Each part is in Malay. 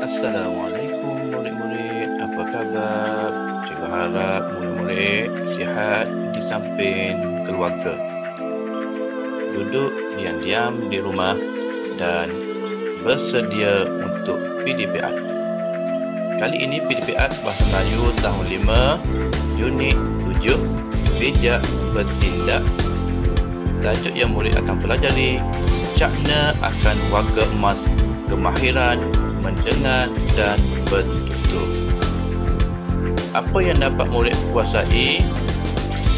Assalamualaikum murid-murid, apa khabar? Cikgu harap murid-murid sihat di samping keluarga. Duduk diam-diam di rumah dan bersedia untuk PDPR. Kali ini PDPR Bahasa Melayu tahun 5, unit 7, bijak bertindak. Tajuk yang murid akan pelajari, cakna akan warga emas, kemahiran mendengar dan bertutur. Apa yang dapat murid kuasai?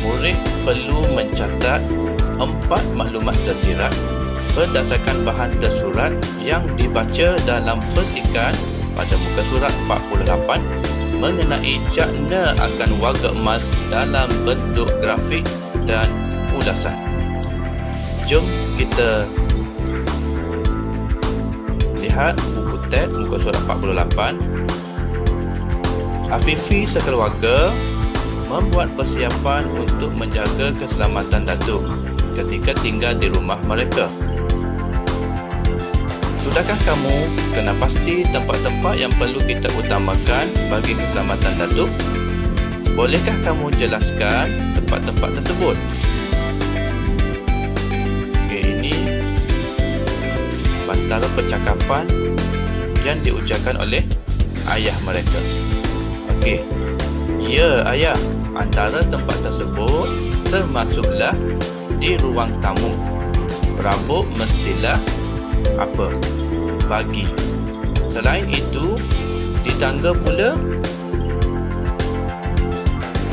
Murid perlu mencatat 4 maklumat tersirat berdasarkan bahan tersurat yang dibaca dalam petikan pada muka surat 48 mengenai cakna akan warga emas dalam bentuk grafik dan ulasan. Jom kita lihat buku teks muka surat 48. Afifi sekeluarga membuat persiapan untuk menjaga keselamatan Datuk ketika tinggal di rumah mereka. Sudahkah kamu kenal pasti tempat-tempat yang perlu kita utamakan bagi keselamatan Datuk? Bolehkah kamu jelaskan tempat-tempat tersebut? Antara percakapan yang diucapkan oleh ayah mereka. Okey. Ya, ayah. Antara tempat tersebut termasuklah di ruang tamu. Perabot mestilah apa? Bagi. Selain itu, di tangga pula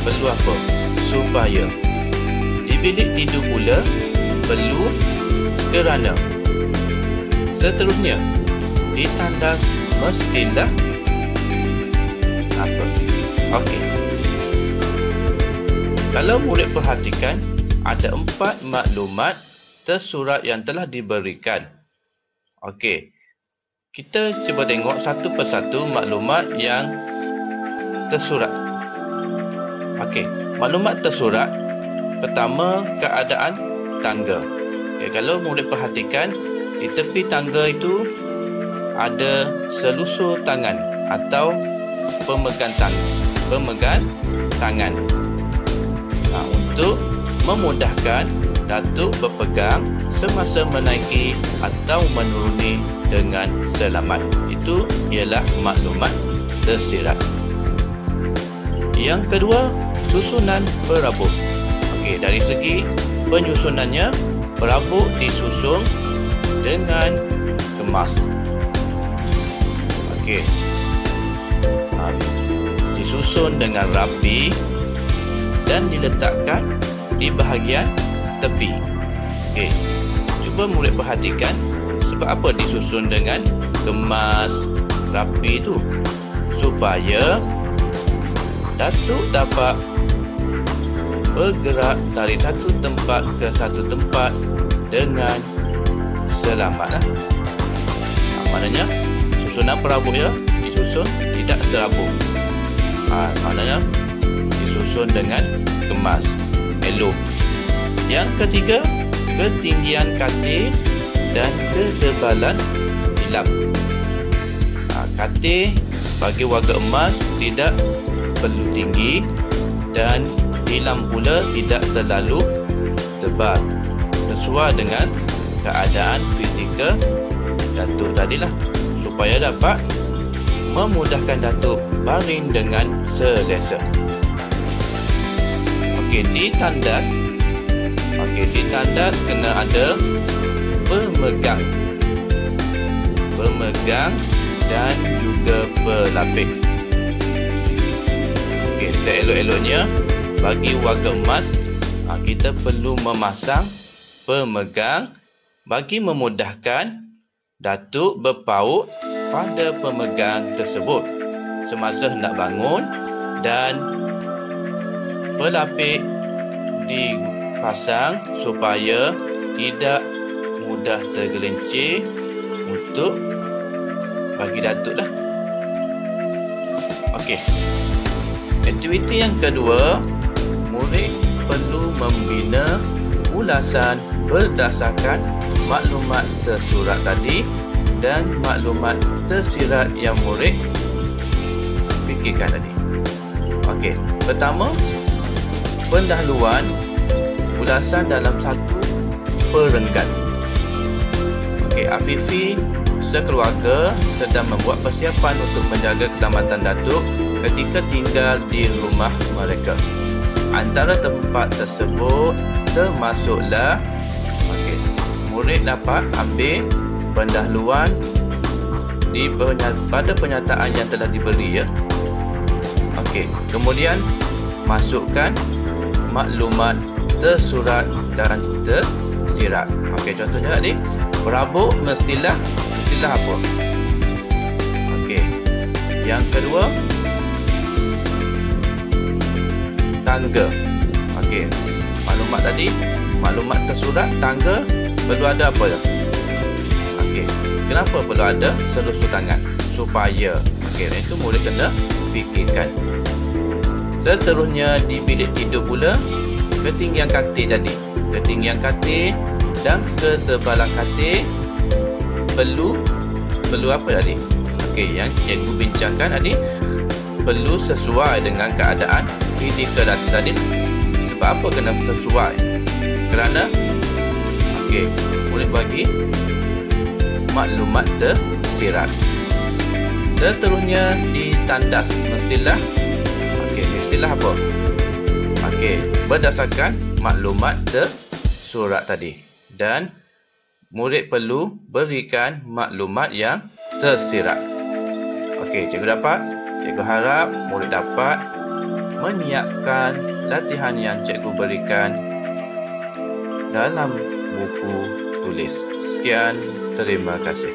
perlu apa? Supaya. Di bilik tidur pula perlu kerana. Seterusnya, di tandas mestilah apa? Okey. Kalau murid perhatikan, ada 4 maklumat tersurat yang telah diberikan. Okey. Kita cuba tengok satu persatu maklumat yang tersurat. Okey. Maklumat tersurat. Pertama, keadaan tangga. Okay, kalau murid perhatikan, di tepi tangga itu ada selusur tangan atau pemegang tangan. Untuk memudahkan Datuk berpegang semasa menaiki atau menuruni dengan selamat. Itu ialah maklumat tersirat. Yang kedua, susunan perabot. Okey, dari segi penyusunannya, perabot disusun dengan kemas. Okey. Disusun dengan rapi dan diletakkan di bahagian tepi. Okey. Cuba murid perhatikan sebab apa disusun dengan kemas, rapi itu? Supaya Datuk dapat bergerak dari satu tempat ke satu tempat dengan selamatlah. Maknanya susunan perabotnya disusun tidak serabut. Maknanya disusun dengan kemas, elok. Yang ketiga, ketinggian katil dan ketebalan tilam. Katil bagi warga emas tidak perlu tinggi dan tilam pula tidak terlalu tebal, sesuai dengan keadaan fizikal Datuk tadilah, supaya dapat memudahkan Datuk baring dengan selesa. Okey, di tandas kena ada pemegang dan juga pelapik. Okey, seelok-eloknya bagi warga emas kita perlu memasang pemegang bagi memudahkan Datuk berpaut pada pemegang tersebut semasa hendak bangun, dan pelapik dipasang supaya tidak mudah tergelincir untuk bagi Datuk lah. Okey. Aktiviti yang kedua, murid perlu membina ulasan berdasarkan maklumat tersurat tadi dan maklumat tersirat yang murid fikirkan tadi. Okey, pertama, pendahuluan ulasan dalam satu perenggan. Okey, Afifi sekeluarga sedang membuat persiapan untuk menjaga keselamatan Datuk ketika tinggal di rumah mereka. Antara tempat tersebut termasuklah, okey, murid dapat ambil pendahuluan pada pernyataan yang telah diberi, ya. Okey, kemudian masukkan maklumat tersurat dan tersirat. Okey, contohnya tadi, berabuk mestilah apa? Okey. Yang kedua, tangga. Okey. Maklumat tadi, maklumat tersurat, tangga, perlu ada apa dah? Okey. Kenapa perlu ada selusur tangan? Supaya, okey, itu murid kena fikirkan. Seterusnya di bilik tidur pula, ketinggian katil tadi. Ketinggian katil dan ketebalan katil perlu apa tadi? Okey, yang cikgu bincangkan tadi perlu sesuai dengan keadaan fizikal tadi. Sebab apa kena sesuai? Kerana okey, murid bagi maklumat tersirat. Seterusnya di tandas mestilah. Okey, mestilah apa? Okey, berdasarkan maklumat tersurat tadi. Dan murid perlu berikan maklumat yang tersirat. Okey, cikgu harap murid dapat menyiapkan latihan yang cikgu berikan dalam buku tulis. Sekian, terima kasih.